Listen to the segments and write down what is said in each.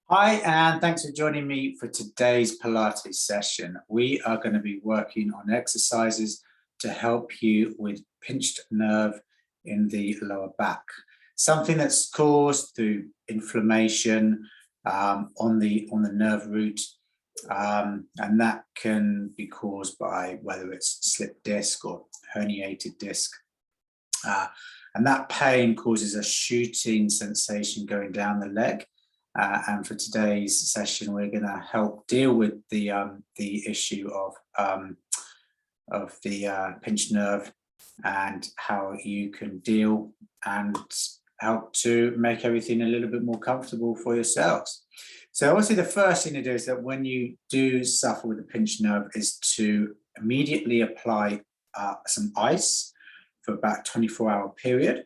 Hi, and thanks for joining me for today's Pilates session. We are going to be working on exercises to help you with pinched nerve in the lower back, something that's caused through inflammation on the nerve root, and that can be caused by whether it's slipped disc or herniated disc. Uh, and that pain causes a shooting sensation going down the leg. And for today's session, we're going to help deal with the issue of the pinched nerve and how you can deal and help to make everything a little bit more comfortable for yourselves. So obviously the first thing to do is that when you do suffer with a pinched nerve is to immediately apply some ice for about a 24-hour period.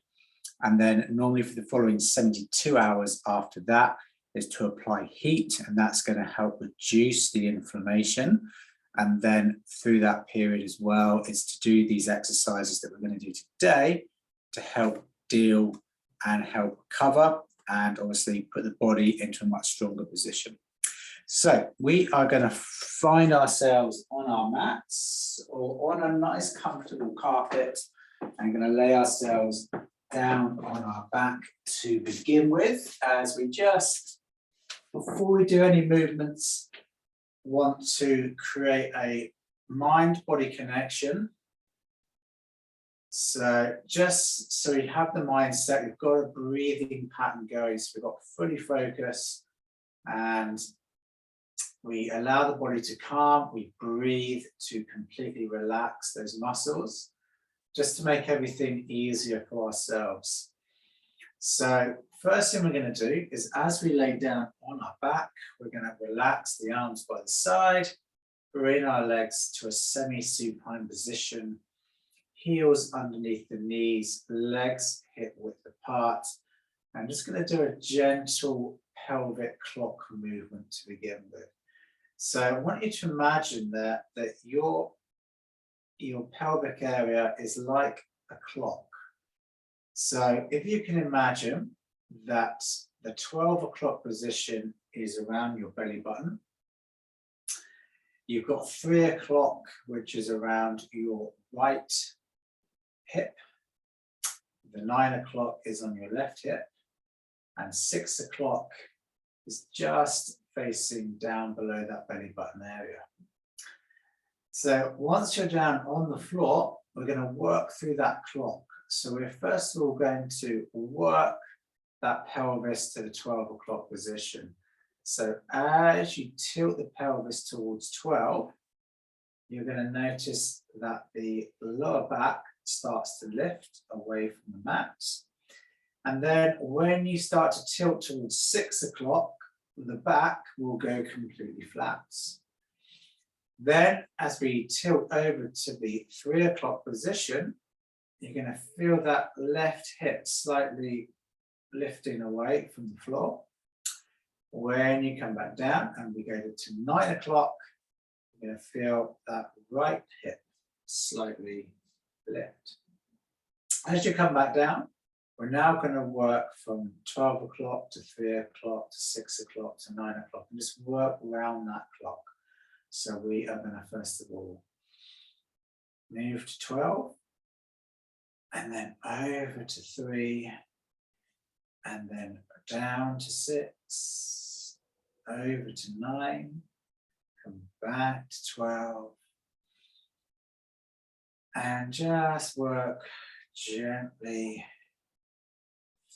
And then normally for the following 72 hours after that is to apply heat, and that's going to help reduce the inflammation. And then through that period as well is to do these exercises that we're going to do today to help deal and help cover and obviously put the body into a much stronger position. So we are going to find ourselves on our mats or on a nice comfortable carpet and going to lay ourselves down on our back to begin with, as we just, before we do any movements, want to create a mind-body connection. So just so we have the mindset, we've got a breathing pattern going, so we've got fully focus and we allow the body to calm, we breathe to completely relax those muscles, just to make everything easier for ourselves. So first thing we're going to do is, as we lay down on our back, we're going to relax the arms by the side, bring our legs to a semi-supine position, heels underneath the knees, legs hip width apart. I'm just going to do a gentle pelvic clock movement to begin with. So I want you to imagine that your pelvic area is like a clock. So if you can imagine that the 12 o'clock position is around your belly button, you've got 3 o'clock, which is around your right hip, the 9 o'clock is on your left hip, and 6 o'clock is just facing down below that belly button area. So once you're down on the floor, we're going to work through that clock. So we're first of all going to work that pelvis to the 12 o'clock position. So as you tilt the pelvis towards 12, you're going to notice that the lower back starts to lift away from the mat. And then when you start to tilt towards 6 o'clock, the back will go completely flat. Then as we tilt over to the 3 o'clock position, you're going to feel that left hip slightly lifting away from the floor. When you come back down and we go to 9 o'clock, you're going to feel that right hip slightly lift. As you come back down, we're now going to work from 12 o'clock to 3 o'clock to 6 o'clock to 9 o'clock and just work around that clock. So we are going to first of all move to 12 and then over to 3 and then down to 6, over to 9, come back to 12 and just work gently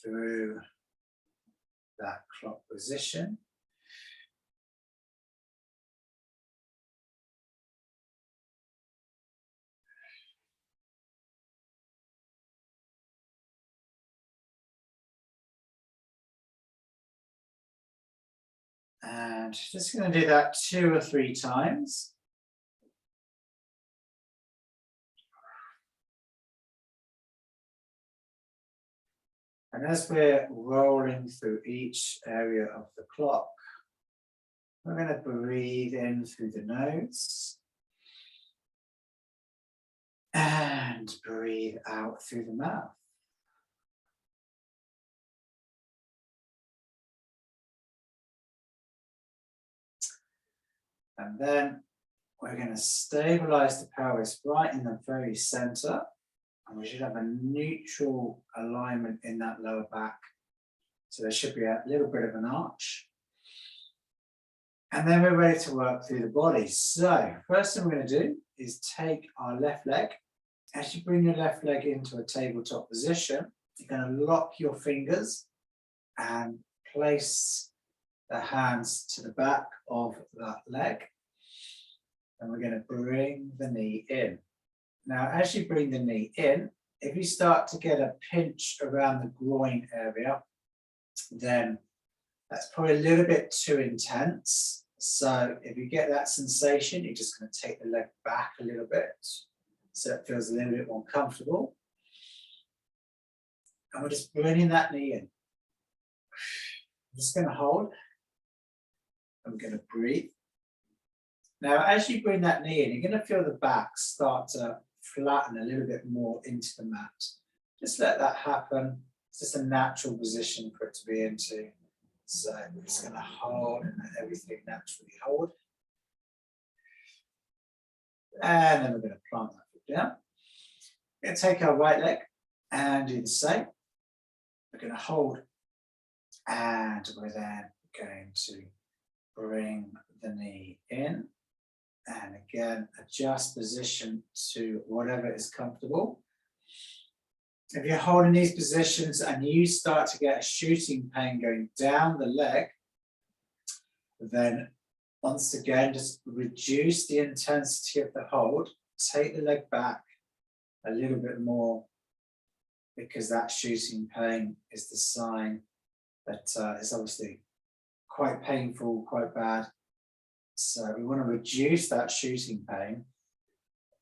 through that clock position. And just going to do that 2 or 3 times. And as we're rolling through each area of the clock, we're going to breathe in through the nose and breathe out through the mouth. And then we're going to stabilize the pelvis right in the very center. And we should have a neutral alignment in that lower back. So there should be a little bit of an arch. And then we're ready to work through the body. So first thing we're going to do is take our left leg. As you bring your left leg into a tabletop position, you're going to lock your fingers and place the hands to the back of that leg. And we're going to bring the knee in. Now, as you bring the knee in, if you start to get a pinch around the groin area, then that's probably a little bit too intense. So if you get that sensation, you're just going to take the leg back a little bit so it feels a little bit more comfortable. And we're just bringing that knee in. I'm just going to hold. I'm going to breathe. Now, as you bring that knee in, you're going to feel the back start to flatten a little bit more into the mat. Just let that happen. It's just a natural position for it to be into. So we're just going to hold and let everything naturally hold. And then we're going to plant that foot down. We're going to take our right leg and do the same. We're going to hold. And we're then going to bring the knee in. And again, adjust position to whatever is comfortable. If you're holding these positions and you start to get a shooting pain going down the leg, then once again, just reduce the intensity of the hold, take the leg back a little bit more, because that shooting pain is the sign that it's obviously quite painful, quite bad. So we want to reduce that shooting pain.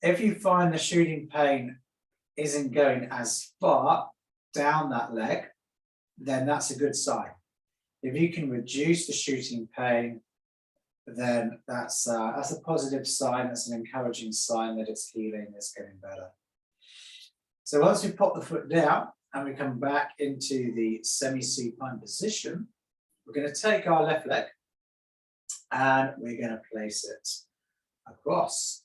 If you find the shooting pain isn't going as far down that leg, then that's a good sign. If you can reduce the shooting pain, then that's a positive sign. That's an encouraging sign that it's healing, it's getting better. So once we pop the foot down and we come back into the semi-supine position, we're going to take our left leg and we're going to place it across.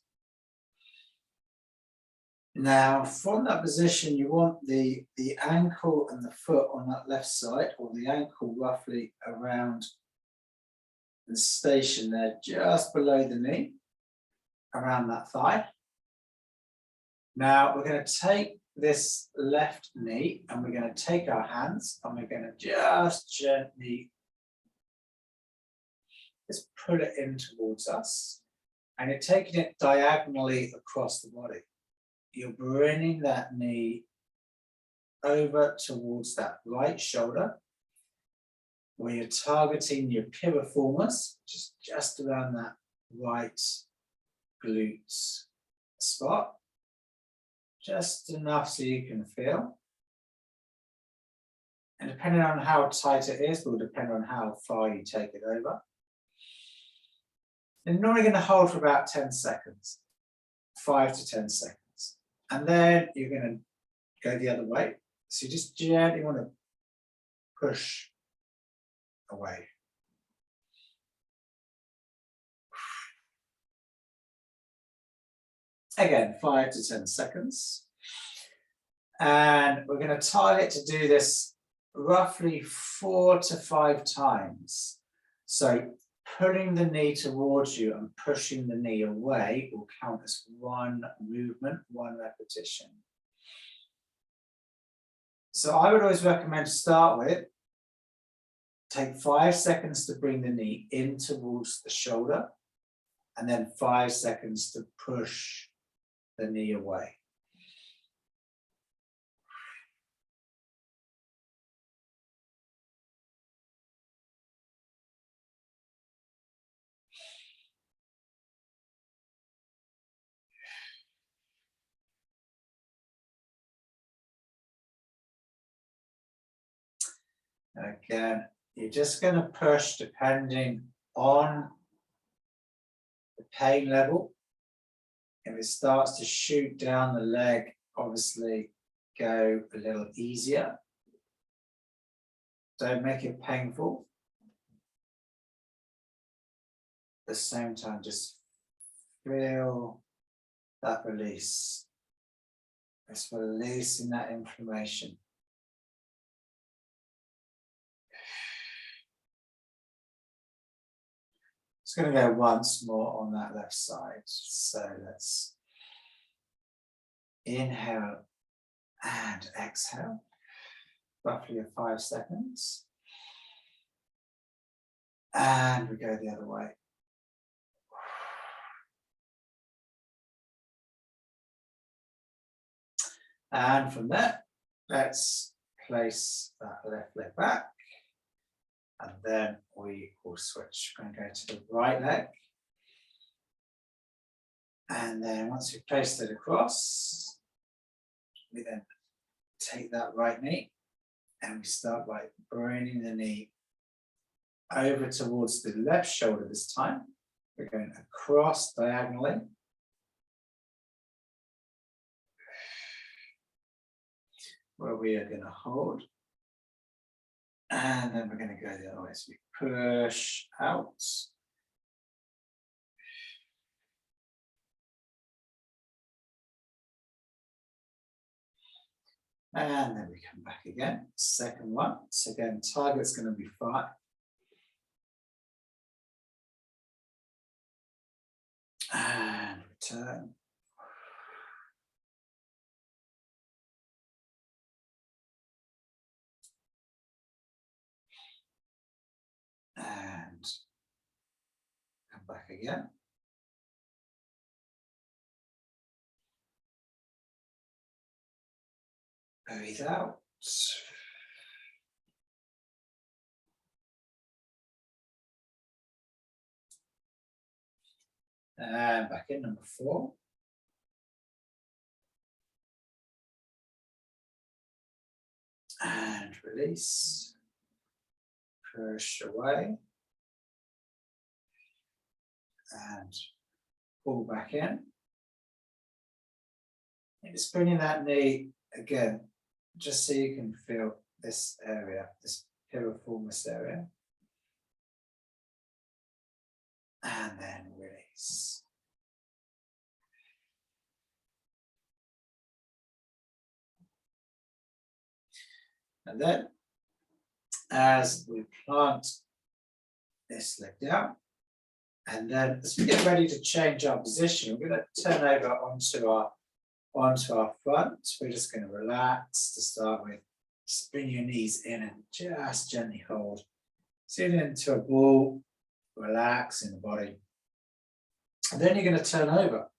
Now, from that position, you want the ankle and the foot on that left side, or the ankle roughly around the station there, just below the knee, around that thigh. Now, we're going to take this left knee and we're going to take our hands and we're going to just gently just pull it in towards us, and you're taking it diagonally across the body. You're bringing that knee over towards that right shoulder, where you're targeting your piriformis, which is just around that right glute spot. Just enough so you can feel. And depending on how tight it is, will depend on how far you take it over. You're normally going to hold for about 10 seconds, 5 to 10 seconds. And then you're going to go the other way. So you just gently want to push away. Again, 5 to 10 seconds. And we're going to target to do this roughly 4 to 5 times. So pulling the knee towards you and pushing the knee away will count as one movement, one repetition. So I would always recommend to start with, take 5 seconds to bring the knee in towards the shoulder, and then 5 seconds to push the knee away. Again, you're just going to push depending on the pain level. If it starts to shoot down the leg, obviously go a little easier. Don't make it painful. the same time, just feel that release. It's releasing that inflammation. It's going to go once more on that left side. So let's inhale and exhale, roughly 5 seconds. And we go the other way. And from there, let's place that left leg back. And then we will switch. We're going to go to the right leg. And then once we've placed it across, we then take that right knee and we start by bringing the knee over towards the left shoulder this time. We're going across diagonally. Where we are going to hold. And then we're going to go the other way. So we push out. And then we come back again. Second one. So again, target's going to be 5. And return. And come back again. Breathe out. And back in, number 4. And release. Push away. And pull back in. And just bringing that knee again, just so you can feel this area, this piriformis area. And then release. And then, as we plant this leg down, and then as we get ready to change our position, we're going to turn over onto our front. We're just going to relax to start with. Just bring your knees in and just gently hold. Sit into a ball, relax in the body. And then you're going to turn over.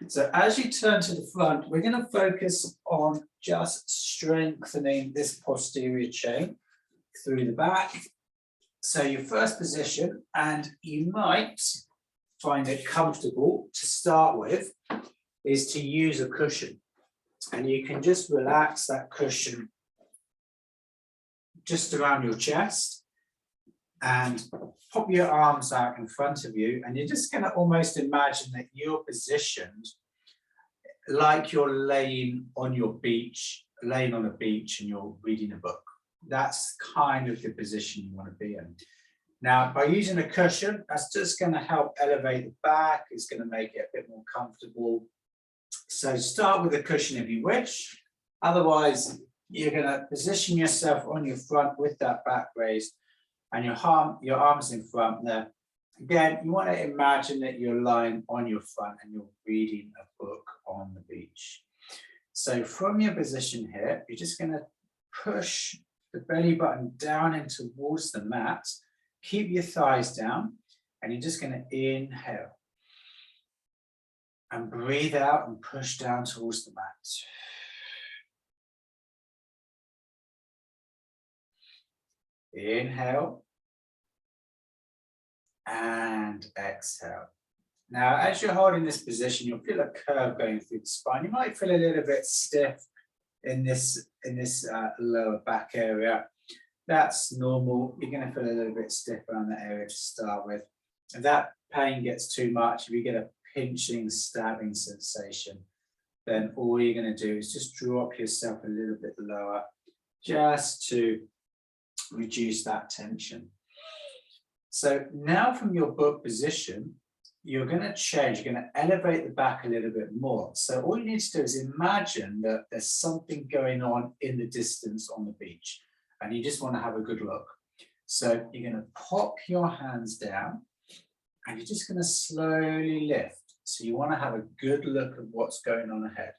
So as you turn to the front, we're going to focus on just strengthening this posterior chain through the back. So your first position, and you might find it comfortable to start with, is to use a cushion. And you can just relax that cushion just around your chest and pop your arms out in front of you, and you're just going to almost imagine that you're positioned like you're laying on a beach and you're reading a book. That's kind of the position you want to be in. Now, by using a cushion, that's just going to help elevate the back. It's going to make it a bit more comfortable. So start with a cushion if you wish. Otherwise, you're going to position yourself on your front with that back raised and your arms in front there. Again, you want to imagine that you're lying on your front and you're reading a book on the beach. So from your position here, you're just going to push the belly button down in towards the mat. Keep your thighs down, and you're just going to inhale and breathe out and push down towards the mat. Inhale and exhale. Now, as you're holding this position, you'll feel a curve going through the spine. You might feel a little bit stiff in this lower back area. That's normal. You're going to feel a little bit stiff around that area to start with. If that pain gets too much, if you get a pinching, stabbing sensation, then all you're going to do is just drop yourself a little bit lower just to reduce that tension. So now from your book position, you're going to change, you're going to elevate the back a little bit more. So all you need to do is imagine that there's something going on in the distance on the beach, and you just want to have a good look. So you're going to pop your hands down, and you're just going to slowly lift. So you want to have a good look at what's going on ahead.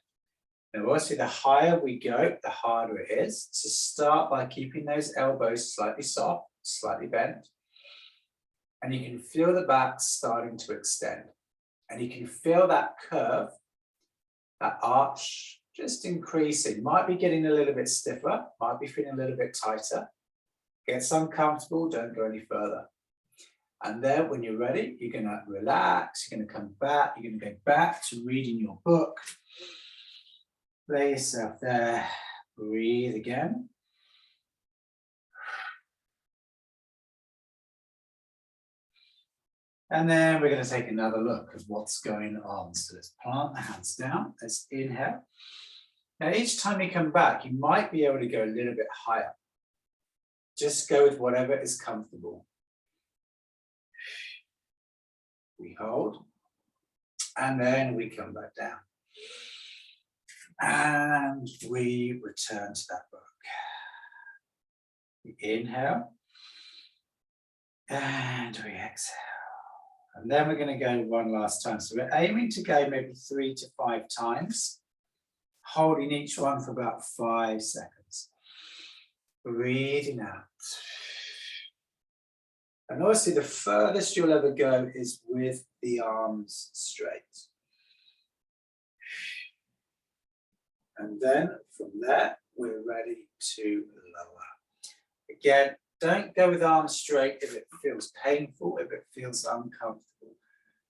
Now, obviously, the higher we go, the harder it is. So start by keeping those elbows slightly soft, slightly bent. And you can feel the back starting to extend. And you can feel that curve, that arch, just increasing. Might be getting a little bit stiffer, might be feeling a little bit tighter. Gets uncomfortable, don't go any further. And then when you're ready, you're going to relax, you're going to come back, you're going to go back to reading your book. Lay yourself there, breathe again. And then we're going to take another look at what's going on. So let's plant the hands down. Let's inhale. Now, each time you come back, you might be able to go a little bit higher. Just go with whatever is comfortable. We hold. And then we come back down. And we return to that book. We inhale. And we exhale. And then we're going to go one last time. So we're aiming to go maybe 3 to 5 times, holding each one for about 5 seconds. Breathing out. And obviously the furthest you'll ever go is with the arms straight. And then from there, we're ready to lower. Again, don't go with arms straight if it feels painful, if it feels uncomfortable.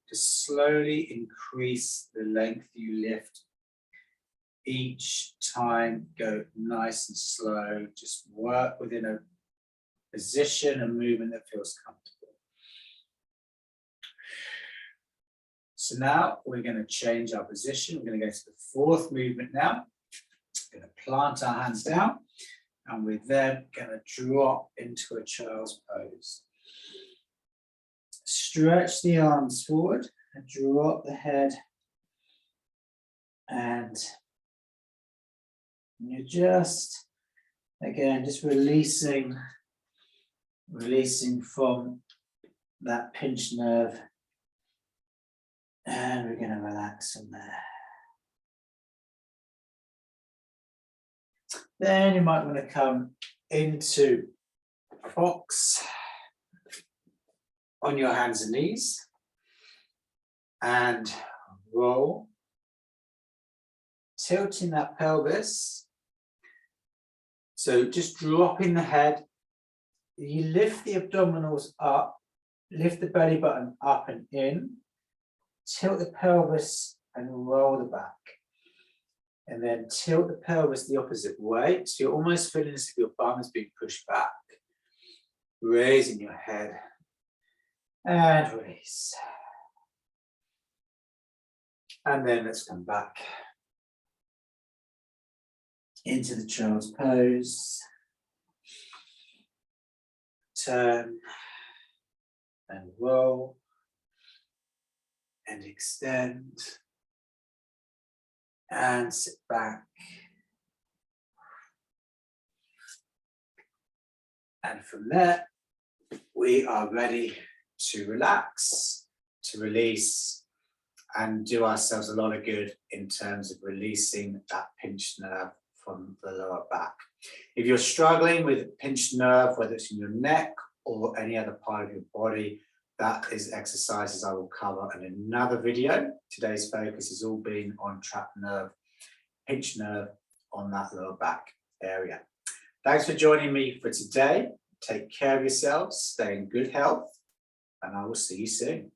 Just slowly increase the length you lift. Each time, go nice and slow. Just work within a position and movement that feels comfortable. So now we're going to change our position. We're going to go to the 4th movement now. We're going to plant our hands down. And we're then going to drop into a child's pose. Stretch the arms forward and drop the head. And you're just, again, just releasing from that pinched nerve. And we're going to relax from there. Then you might want to come into fox on your hands and knees and roll, tilting that pelvis. So just dropping the head. You lift the abdominals up, lift the belly button up and in, tilt the pelvis and roll the back. And then tilt the pelvis the opposite way. So you're almost feeling as if your bum is being pushed back. Raising your head. And release. And then let's come back into the child's pose. Turn. And roll. And extend. And sit back. And from there, we are ready to relax, to release, and do ourselves a lot of good in terms of releasing that pinched nerve from the lower back. If you're struggling with a pinched nerve, whether it's in your neck or any other part of your body, that is exercises I will cover in another video. Today's focus has all been on trapped nerve, pinched nerve on that lower back area. Thanks for joining me for today. Take care of yourselves, stay in good health, and I will see you soon.